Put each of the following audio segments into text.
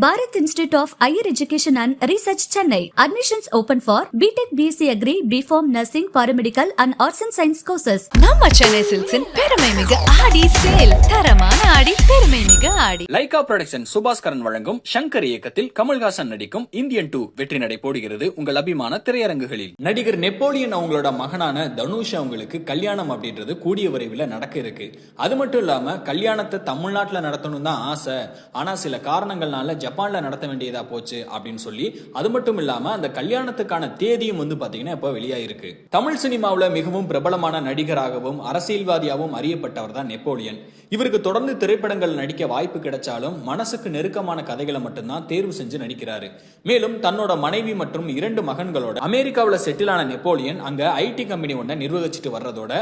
Bharat Institute of Higher Education and Research, Chennai. Admissions open for BTech, BSc Agri, BPharm, Nursing, Paramedical and Arts and Science courses. நம்ம சென்னை சில்க்ஸின் பெருமை மிகு ஆடி sale. தரமான ஆடி, பெருமை மிகு ஆடி. Lyca production Subaskaran வழங்கும் சங்கர் இயக்கத்தில் கமல்ஹாசன் நடிக்கும் இந்தியன் 2 வெற்றி நடை போடுகிறது உங்கள் அபிமான திரையரங்குகளில். நடிகர் நெப்போலியன் அவங்களோட மகனான தனுஷ் அவங்களுக்கு கல்யாணம் அப்படின்றது கூடிய விரைவில் நடக்க இருக்கு. அது மட்டும் இல்லாம கல்யாணத்தை தமிழ்நாட்டில் நடத்தணும் தான் ஆசை, ஆனா சில காரணங்கள்னால ஜப்பான்ல நடத்த வேண்டியதா போச்சு அப்படின்னு சொல்லி, அது மட்டும் இல்லாம அந்த கல்யாணத்துக்கான தேதியும் பாத்தீங்கன்னா இப்ப வெளியாயிருக்கு. தமிழ் சினிமாவில் மிகவும் பிரபலமான நடிகராகவும் அரசியல்வாதியாகவும் அறியப்பட்டவர் தான் நெப்போலியன். இவருக்கு தொடர்ந்து திரைப்படங்கள் நடிக்க வாய்ப்பு கிடைச்சாலும் மனசுக்கு நெருக்கமான கதைகளை மட்டும்தான் தேர்வு செஞ்சு நடிக்கிறாரு. மேலும் தன்னோட மனைவி மற்றும் 2 மகன்களோட அமெரிக்காவில் செட்டில் ஆன நெப்போலியன் அங்க ஐடி கம்பெனி ஒன்றை நிர்வகிச்சுட்டு வர்றதோட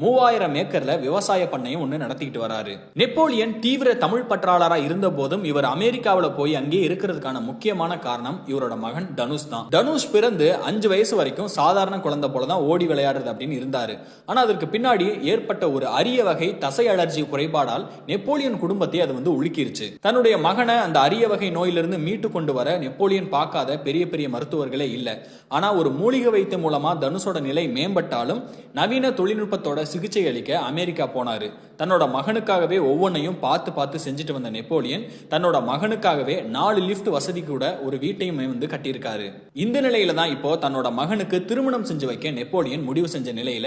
3000 ஏக்கர்ல விவசாய பண்ணையும் ஒன்று நடத்திட்டு வராரு. நெப்போலியன் தீவிர தமிழ் பற்றாளரா இருந்த போதும் இவர் அமெரிக்காவில் போய் அங்கே இருக்கிறதுக்கான முக்கியமான காரணம் இவரோட மகன் தனுஷ் தான். தனுஷ் பிறந்து 5 வயசு வரைக்கும் சாதாரண குழந்தை போலதான் ஓடி விளையாடுறது அப்படின்னு இருந்தாரு. ஆனா அதற்கு பின்னாடி ஏற்பட்ட ஒரு அரிய வகை தசை அலர்ஜி குறைபாடால் நெப்போலியன் குடும்பத்தை அது உலுக்கிருச்சு. தன்னுடைய மகனை அந்த அரிய வகை நோயிலிருந்து மீட்டு கொண்டு வர நெப்போலியன் பார்க்காத பெரிய பெரிய மருத்துவர்களே இல்ல. ஆனா ஒரு மூலிகை வைத்தியம் மூலமா தனுஷோட நிலை மேம்பட்டாலும் நவீன தொழில்நுட்பத்தோட சிகிச்சை அளிக்க அமெரிக்கா போனாரு. தன்னோட மகனுக்காகவே ஒவ்வொன்னையும் பார்த்து பார்த்து செஞ்சுட்டு வந்த நெப்போலியன் தன்னோட மகனுக்காகவே 4 லிஃப்ட் வசதி கூட ஒரு வீட்டையும் கட்டியிருக்காரு. இந்த நிலையில தான் இப்போ தன்னோட மகனுக்கு திருமணம் செஞ்சு வைக்க நெப்போலியன் முடிவு செஞ்ச நிலையில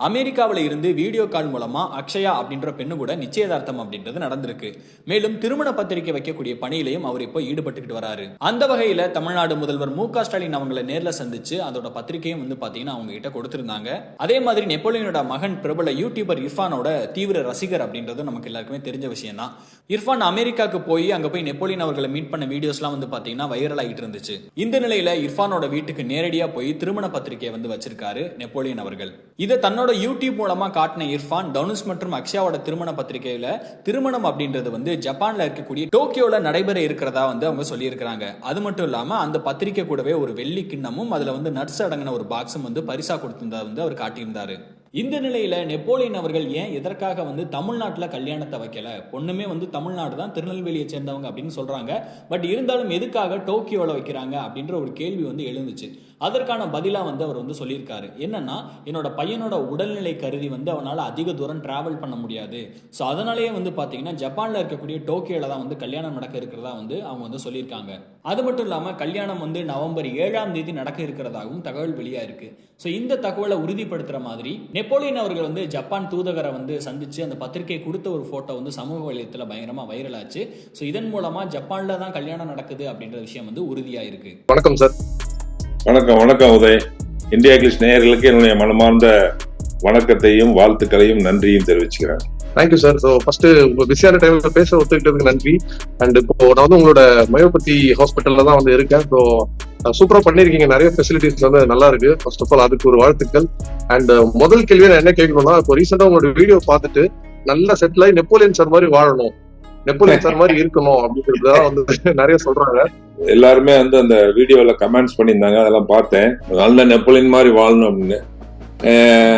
அமெரிக்காவில இருந்து வீடியோ கால் மூலமா அக்ஷயா அப்படின்ற பெண்ணு கூட நிச்சயதார்த்தம் அப்படின்றது நடந்திருக்கு. மேலும் திருமண பத்திரிகை வைக்கக்கூடிய பணியிலையும் அவர் இப்போ ஈடுபட்டுக்கிட்டு வராரு. அந்த வகையில தமிழ்நாடு முதல்வர் மு.க. ஸ்டாலின் அவங்களை நேர்ல சந்திச்சு அதோட பத்திரிகையும் பாத்தீங்கன்னா அவங்க கிட்ட கொடுத்திருந்தாங்க. அதே மாதிரி நெப்போலியனோட மகன் பிரபல யூடியூபர் இர்ஃபானோட தீவிர ரசிகர் அப்படின்றது நமக்கு எல்லாருக்குமே தெரிஞ்ச விஷயம் தான். இர்ஃபான் அமெரிக்காவுக்கு போய் அங்க போய் நெப்போலியன் அவர்களை மீட் பண்ண வீடியோஸ்லாம் பாத்தீங்கன்னா வைரல் ஆகிட்டு இருந்துச்சு. இந்த நிலையில இர்ஃபானோட வீட்டுக்கு நேரடியா போய் திருமண பத்திரிகையை வச்சிருக்காரு நெப்போலியன் அவர்கள். இதை தன்னோட யூடியூப் மூலமா காட்டின இர்ஃபான் தனுஷ் மற்றும் அக்ஷயாவோட திருமண பத்திரிகையில திருமணம் அப்படின்றது ஜப்பான்ல இருக்கக்கூடிய டோக்கியோல நடைபெற இருக்கிறதா அவங்க சொல்லி இருக்காங்க. அது மட்டும் இல்லாம அந்த பத்திரிகை கூடவே ஒரு வெள்ளி கிண்ணமும் அதுல நட்ஸ் அடங்கின ஒரு பாக்ஸும் பரிசா கொடுத்திருந்தா அவர் காட்டியிருந்தாரு. இந்த நிலையில நெப்போலியன் அவர்கள் ஏன் எதற்காக தமிழ்நாட்டில் கல்யாணத்தை வைக்கல, பொண்ணுமே தமிழ்நாடு தான், திருநெல்வேலியை சேர்ந்தவங்க அப்படின்னு சொல்றாங்க, பட் இருந்தாலும் எதுக்காக டோக்கியோல வைக்கிறாங்க அப்படின்ற ஒரு கேள்வி எழுந்துச்சு. அதற்கான பதிலா அவர் சொல்லியிருக்காரு. என்னன்னா, என்னோட பையனோட உடல்நிலை கருதி அவனால அதிக தூரம் டிராவல் பண்ண முடியாது, ஸோ அதனாலேயே பாத்தீங்கன்னா ஜப்பான்ல இருக்கக்கூடிய டோக்கியோல தான் கல்யாணம் நடக்க இருக்கிறதா அவங்க சொல்லியிருக்காங்க. அது மட்டும் இல்லாம கல்யாணம் நவம்பர் 7ஆம் தேதி நடக்க இருக்கிறதாகவும் தகவல் வெளியா இருக்கு. ஸோ இந்த தகவலை உறுதிப்படுத்துற மாதிரி நெப்போலியன் அவர்கள் ஜப்பான் தூதகரை சந்திச்சு அந்த பத்திரிகை கொடுத்த ஒரு போட்டோ சமூக வலையத்துல பயங்கரமா வைரல் ஆச்சு. ஸோ இதன் மூலமா ஜப்பான்ல தான் கல்யாணம் நடக்குது அப்படின்ற விஷயம் உறுதியா இருக்கு. வணக்கம் சார். வணக்கம் உதய். இந்தியா இங்கிலீஷ் நேயர்களுக்கு என்னுடைய மனமார்ந்த வணக்கத்தையும் வாழ்த்துக்களையும் நன்றியும் தெரிவிச்சுக்கிறேன். Thank you sir. ஸோ ஃபர்ஸ்ட் பிஸியான டைம்ல பேச ஒத்துக்கிட்டதுக்கு நன்றி. அண்ட் இப்போ நான் உங்களோட மயோபதி ஹாஸ்பிட்டல்ல தான் இருக்கேன். ஸோ சூப்பரா பண்ணிருக்கீங்க, நிறைய ஃபெசிலிட்டிஸ் நல்லா இருக்கு. ஃபர்ஸ்ட் ஆஃப் ஆல் அதுக்கு ஒரு வாழ்த்துக்கள். அண்ட் முதல் கேள்வியை நான் என்ன கேட்கணும்னா, இப்போ ரீசெண்டா உங்களோட வீடியோ பார்த்துட்டு நல்லா செட்டில் ஆகி நெப்போலியன் சார் மாதிரி வாழணும், நெப்போலியன் சார் மாதிரி இருக்கணும் அப்படிங்கிறத நிறைய சொல்றாங்க. எல்லாருமே அந்த வீடியோல கமெண்ட்ஸ் பண்ணியிருந்தாங்க, அதெல்லாம் பார்த்தேன். நல்ல நெப்போலியன் மாதிரி வாழணும் அப்படின்னு.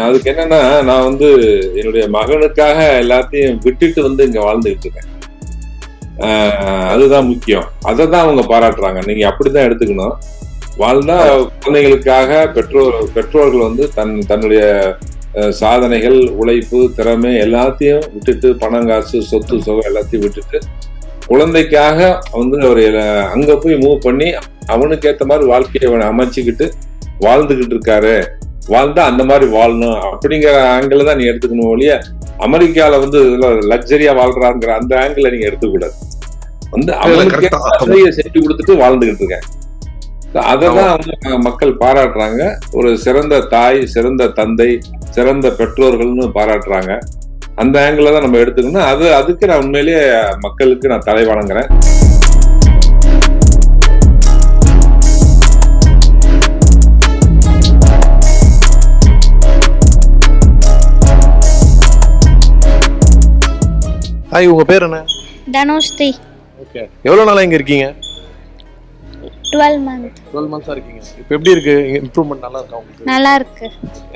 அதுக்கு என்னன்னா, நான் என்னுடைய மகனுக்காக எல்லாத்தையும் விட்டுட்டு இங்க வாழ்ந்துகிட்டு இருக்கேன். அதுதான் முக்கியம். அதை தான் அவங்க பாராட்டுறாங்க. நீங்க அப்படிதான் எடுத்துக்கணும். வாழ்ந்தா குழந்தைகளுக்காக பெற்றோர்கள் தன்னுடைய சாதனைகள், உழைப்பு, திறமை எல்லாத்தையும் விட்டுட்டு, பணம், காசு, சொத்து, சுகம் எல்லாத்தையும் விட்டுட்டு குழந்தைக்காக அவர் அங்க போய் மூவ் பண்ணி அவனுக்கு ஏத்த மாதிரி வாழ்க்கையை அமைச்சுக்கிட்டு வாழ்ந்துகிட்டு இருக்காரு. வாழ்ந்தா அந்த மாதிரி வாழணும் அப்படிங்கிற ஆங்கிள் தான் நீ எடுத்துக்கணும் ஒழிய, அமெரிக்கால லக்ஸரியா வாழ்றாங்கிற அந்த ஆங்கிள் நீங்க எடுத்துக்கூடாது. அவனுக்கு செஞ்சு கொடுத்துட்டு வாழ்ந்துகிட்டு இருக்கேன். அததான் மக்கள் பாராட்டுறாங்க. ஒரு சிறந்த தாய், சிறந்த தந்தை, சிறந்த பெற்றோர்கள்னு பாராட்டுறாங்க. அந்த ஆங்கிள் தான் நம்ம எடுத்துக்கணும். அதுக்கு நான் உண்மையிலேயே மக்களுக்கு நான் தலை வணங்குறேன். ஹாய், உங்க பேர் என்ன? தனுஷ்தி. ஓகே. எவ்வளவு நாளா இங்க இருக்கீங்க? 12 months இருக்கீங்க. இப்போ எப்படி இருக்கு? இம்ப்ரூவ்மென்ட் நல்லா இருக்கா உங்களுக்கு? நல்லா இருக்கு.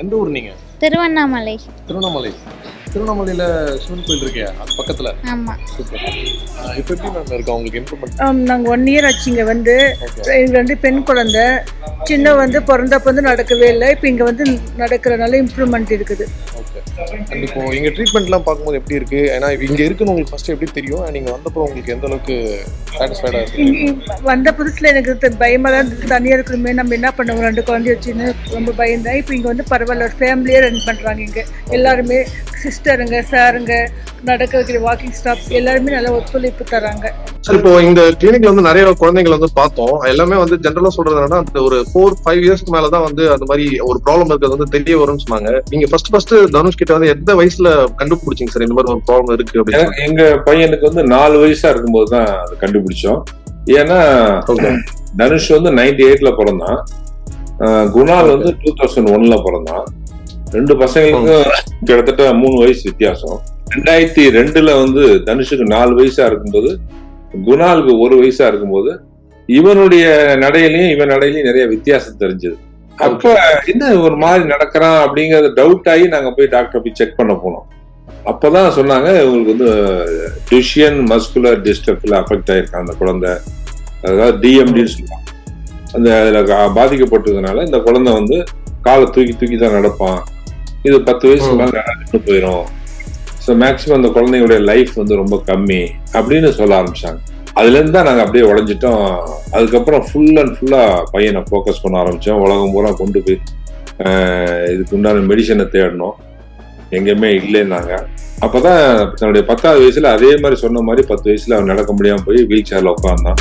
எந்த ஊர் நீங்க? திருவண்ணாமலை. திருவண்ணாமலை. திருவண்ணாமலையில சிவன் கோயில் இருக்கே அது பக்கத்துல. ஆமா. சூப்பர். இப்போ எப்படி மேம் இருக்கு உங்களுக்கு இம்ப்ரூவ்மெண்ட்? நாங்கள் 1 இயர் ஆச்சு இங்கே வந்து. எங்களுக்கு 2 பெண் குழந்தை. சின்ன வந்து பிறந்தப்ப வந்து நடக்கவே இல்லை. இப்போ இங்கே வந்து நடக்கிறனால இம்ப்ரூவ்மெண்ட் இருக்குது. ஓகே. அண்ட் இப்போ இங்கே ட்ரீட்மெண்ட்லாம் பார்க்கும்போது எப்படி இருக்கு? ஏன்னா இங்கே இருக்குன்னு உங்களுக்கு ஃபர்ஸ்ட் எப்படி தெரியும்? நீங்கள் வந்தப்போ உங்களுக்கு எந்த அளவுக்கு சாட்டிஸ்ஃபைடாக இருக்கு? வந்த புதுசில் எனக்கு பயமாக தான் தனியாக இருக்கணுமே, நம்ம என்ன பண்ணுவோம் 2 குழந்தைய வச்சுன்னு ரொம்ப பயந்தேன். இப்போ இங்கே வந்து பரவாயில்ல, ஒரு ஃபேமிலியே ரன் பண்ணுறாங்க. இங்கே எல்லாருமே சிஸ்டருங்க சாருங்க நடக்க வைக்கிற வாக்கிங் ஸ்டாப் எல்லாருமே நல்லா ஒத்துழைப்பு தராங்க. சார் இப்போ இந்த கிளினிக்ல வந்து நிறைய குழந்தைகள் வந்து பார்த்தோம். எல்லாமே வந்து ஜென்ரலா சொல்றதுனா அந்த ஒரு 4-5 இயர்ஸ்க்கு மேலதான் வந்து அந்த மாதிரி ஒரு ப்ராப்ளம் இருக்கிறது வந்து தெரிய வரும்னு சொன்னாங்க. நீங்க ஃபர்ஸ்ட் தனுஷ் கிட்ட வந்து எந்த வயசுல கண்டுபிடிச்சிங்க சார் இந்த மாதிரி ஒரு ப்ராப்ளம் இருக்கு அப்படின்னு? எங்க பையனுக்கு வந்து 4 வயசா இருக்கும்போது தான் அதை கண்டுபிடிச்சோம். ஏன்னா தனுஷ் வந்து 98ல பிறந்தான், குணால் வந்து 2001ல பிறந்தான். 2 பசங்களுக்கும் கிட்டத்தட்ட 3 வயசு வித்தியாசம். 2002ல வந்து தனுஷுக்கு 4 வயசா இருக்கும்போது குணாலுக்கு 1 வயசா இருக்கும்போது இவனுடைய நடையிலையும் இவன் நடையிலையும் நிறைய வித்தியாசம் தெரிஞ்சது. அப்ப என்ன ஒரு மாதிரி நடக்கிறான் அப்படிங்கறது டவுட் ஆகி நாங்க போய் டாக்டர் போய் செக் பண்ண போனோம். அப்பதான் சொன்னாங்க உங்களுக்கு வந்து டுஷியன் மஸ்குலர் டிஸ்ட்ரப்ல அஃபெக்ட் ஆயிருக்கான் அந்த குழந்தை, அதாவது டிஎம்டின்னு சொல்லுவாங்க. அந்த அதுல பாதிக்கப்பட்டதுனால இந்த குழந்தை வந்து காலை தூக்கி தான் நடப்பான். இது 10 வயசுக்கு மேல நடந்து போயிடும். ஸோ மேக்சிமம் அந்த குழந்தைங்களுடைய லைஃப் வந்து ரொம்ப கம்மி அப்படின்னு சொல்ல ஆரம்பிச்சாங்க. அதுல இருந்து தான் நாங்க அப்படியே உடஞ்சிட்டோம். அதுக்கப்புறம் ஃபுல் அண்ட் ஃபுல்லா பையனை ஃபோக்கஸ் பண்ண ஆரம்பிச்சோம். உலகம் பூரா கொண்டு போய் இதுக்கு உண்டான மெடிசனை தேடணும், எங்கேயுமே இல்லைன்னாங்க. அப்பதான் தன்னுடைய 10வது வயசுல அதே மாதிரி சொன்ன மாதிரி 10 வயசுல அவன் நடக்க முடியாம போய் வீல் சேர்ல உட்கார்ந்தான்.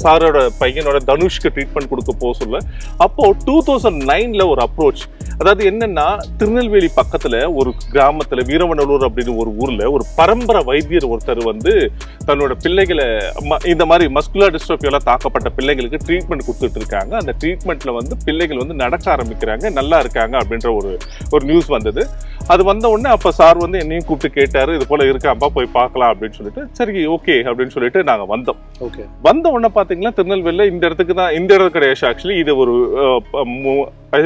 சாரோட பையனோட தனுஷ்க்கு ட்ரீட்மெண்ட் கொடுக்க போக சொல்ல அப்போ 2009ல ஒரு அப்ரோச். அதாவது என்னன்னா, திருநெல்வேலி பக்கத்துல ஒரு கிராமத்துல வீரவநல்லூர் அப்படின்னு ஒரு ஊர்ல ஒரு பரம்பரை வைத்தியர் ஒருத்தர் வந்து தன்னோட பிள்ளைகளை இந்த மாதிரி மஸ்குலர் டிஸ்ட்ரோபியால தாக்கப்பட்ட பிள்ளைகளுக்கு ட்ரீட்மெண்ட் கொடுத்துட்டு இருக்காங்க. அந்த ட்ரீட்மெண்ட்ல வந்து பிள்ளைகள் வந்து நடக்க ஆரம்பிக்கிறாங்க, நல்லா இருக்காங்க அப்படின்ற ஒரு நியூஸ் வந்தது. அது வந்த உடனே அப்ப சார் வந்து என்னையும் கூப்பிட்டு கேட்டாரு, இது போல இருக்காப்பா போய் பார்க்கலாம் அப்படின்னு சொல்லிட்டு, சரி ஓகே அப்படின்னு சொல்லிட்டு நாங்க வந்தோம். வந்த உடனே பாத்தீங்கன்னா திருநெல்வேலியில இந்த இடம் கிடையாது, ஆக்சுவலி இது ஒரு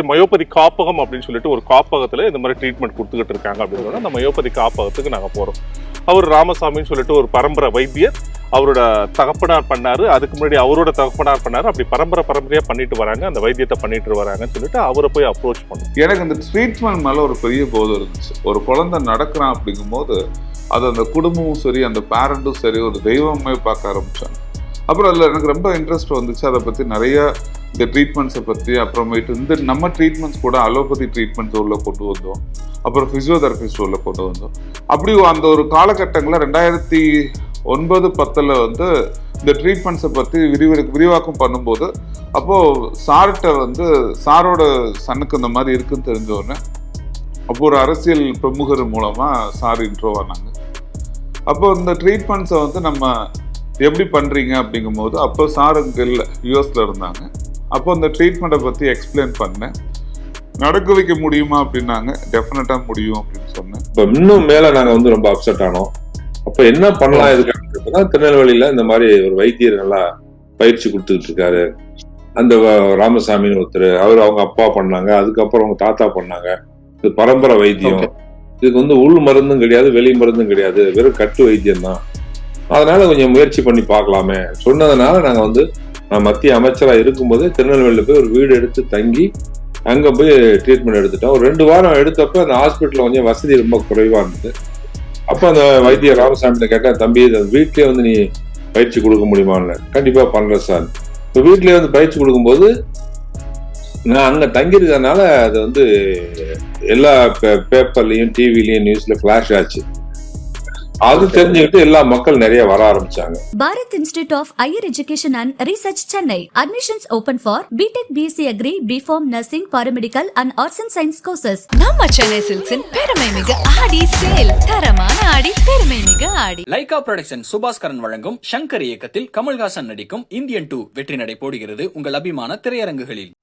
மயோபதி காப்பகம் அப்படின்னு சொல்லிட்டு ஒரு காப்பகத்துல இந்த மாதிரி ட்ரீட்மெண்ட் கொடுத்துக்கிட்டு இருக்காங்க அப்படின்னு அந்த மயோபதி காப்பகத்துக்கு நாங்க போறோம். அவர் ராமசாமின்னு சொல்லிட்டு ஒரு பரம்பரை வைத்தியர், அவரோட தகப்பனார் பண்ணாரு, அதுக்கு முன்னாடி அவரோட தகப்பனார் பண்ணாரு, அப்படி பரம்பரையா பண்ணிட்டு வராங்க, அந்த வைத்தியத்தை பண்ணிட்டு வராங்கன்னு சொல்லிட்டு அவரை போய் அப்ரோச் பண்ணோம். எனக்கு இந்த ட்ரீட்மெண்ட் மேல ஒரு பெரிய போதை இருந்துச்சு. ஒரு குழந்தை நடக்கிறான் அப்படிங்கும் போது அது அந்த குடும்பமும் சரி அந்த பேரண்ட்டும் சரி ஒரு தெய்வமே பார்க்க ஆரம்பிச்சாங்க. அப்புறம் அதில் எனக்கு ரொம்ப இன்ட்ரெஸ்ட் வந்துச்சு. அதை பற்றி நிறைய இந்த ட்ரீட்மெண்ட்ஸை பற்றி, அப்புறமேட்டு இந்த நம்ம ட்ரீட்மெண்ட்ஸ் கூட அலோபதி ட்ரீட்மெண்ட்ஸ் உள்ள கொண்டு வந்தோம், அப்புறம் ஃபிசியோதெரபிஸ்ட் உள்ள கொண்டு வந்தோம். அப்படி அந்த ஒரு காலகட்டங்களில் 2009-10 வந்து இந்த ட்ரீட்மெண்ட்ஸை பற்றி விரிவாக்கம் பண்ணும்போது அப்போது சார்கிட்ட வந்து சாரோட சனுக்கு இந்த மாதிரி இருக்குன்னு தெரிஞ்சோடனே அப்போ ஒரு அரசியல் பிரமுகர் மூலமாக சார் இன்ட்ரோ ஆனாங்க. அப்போ இந்த ட்ரீட்மெண்ட்ஸை வந்து நம்ம எப்படி பண்ணுறீங்க அப்படிங்கும்போது அப்போ சார் அங்கே இல்லை, யூஎஸில் இருந்தாங்க. அப்போ அந்த ட்ரீட்மெண்ட்டை பற்றி எக்ஸ்பிளைன் பண்ணேன். நடக்க வைக்க முடியுமா அப்படின்னாங்க. டெஃபினட்டாக முடியும் அப்படின்னு சொன்னேன். இப்போ இன்னும் மேலே நாங்கள் வந்து ரொம்ப அப்செட் ஆனோம். அப்போ என்ன பண்ணலாம் இதுக்கு? திருநெல்வேலியில் இந்த மாதிரி ஒரு வைத்தியர் நல்லா பயிற்சி கொடுத்துக்கிட்டு இருக்காரு, அந்த ராமசாமின்னு ஒருத்தர், அவங்க அப்பா பண்ணாங்க, அதுக்கப்புறம் அவங்க தாத்தா பண்ணாங்க. இது பரம்பரை வைத்தியம். இதுக்கு வந்து உள் மருந்தும் கிடையாது, வெளி மருந்தும் கிடையாது, வெறும் கட்டு வைத்தியம் தான். அதனால கொஞ்சம் முயற்சி பண்ணி பார்க்கலாமே சொன்னதுனால நாங்க வந்து மத்திய அமைச்சரா இருக்கும்போது திருநெல்வேலியில போய் ஒரு வீடு எடுத்து தங்கி அங்க போய் ட்ரீட்மெண்ட் எடுத்துட்டோம். ஒரு 2 வாரம் எடுத்தப்ப அந்த ஹாஸ்பிட்டல்ல கொஞ்சம் வசதி ரொம்ப குறைவா இருந்தது. அப்ப அந்த வைத்தியர் ராமசாமி கேட்டா, தம்பி வீட்லயே வந்து நீ பயிற்சி கொடுக்க முடியுமான்னு. கண்டிப்பா பண்றேன் சார். இப்போ வீட்லயே வந்து பயிற்சி கொடுக்கும்போது நான் அங்க தங்கியிருக்கிறதுனால அது வந்து எல்லா பேப்பர்லயும் டிவிலயும் நியூஸ்ல பிளாஷ் ஆச்சு. அது தெரிஞ்சுக்கிட்டு எல்லா மக்கள் நிறைய வர ஆரம்பிச்சாங்க. Bharat Institute of Higher Education and Research Chennai. Admissions open for BTech BSc agri, BPharm nursing, paramedical and arts and science courses. நம்ம சென்னை சில்க்ஸின் பெருமை மிகு ஆடி சேல். தரமான ஆடி, பெருமை மிகு ஆடி. லைகா புரொடக்ஷன் சுபாஸ்கரன் வழங்கும் சங்கர் இயக்கத்தில் கமல்ஹாசன் நடிக்கும் இந்தியன் 2 வெற்றி நடை போடுகிறது உங்கள் அபிமான திரையரங்குகளில்.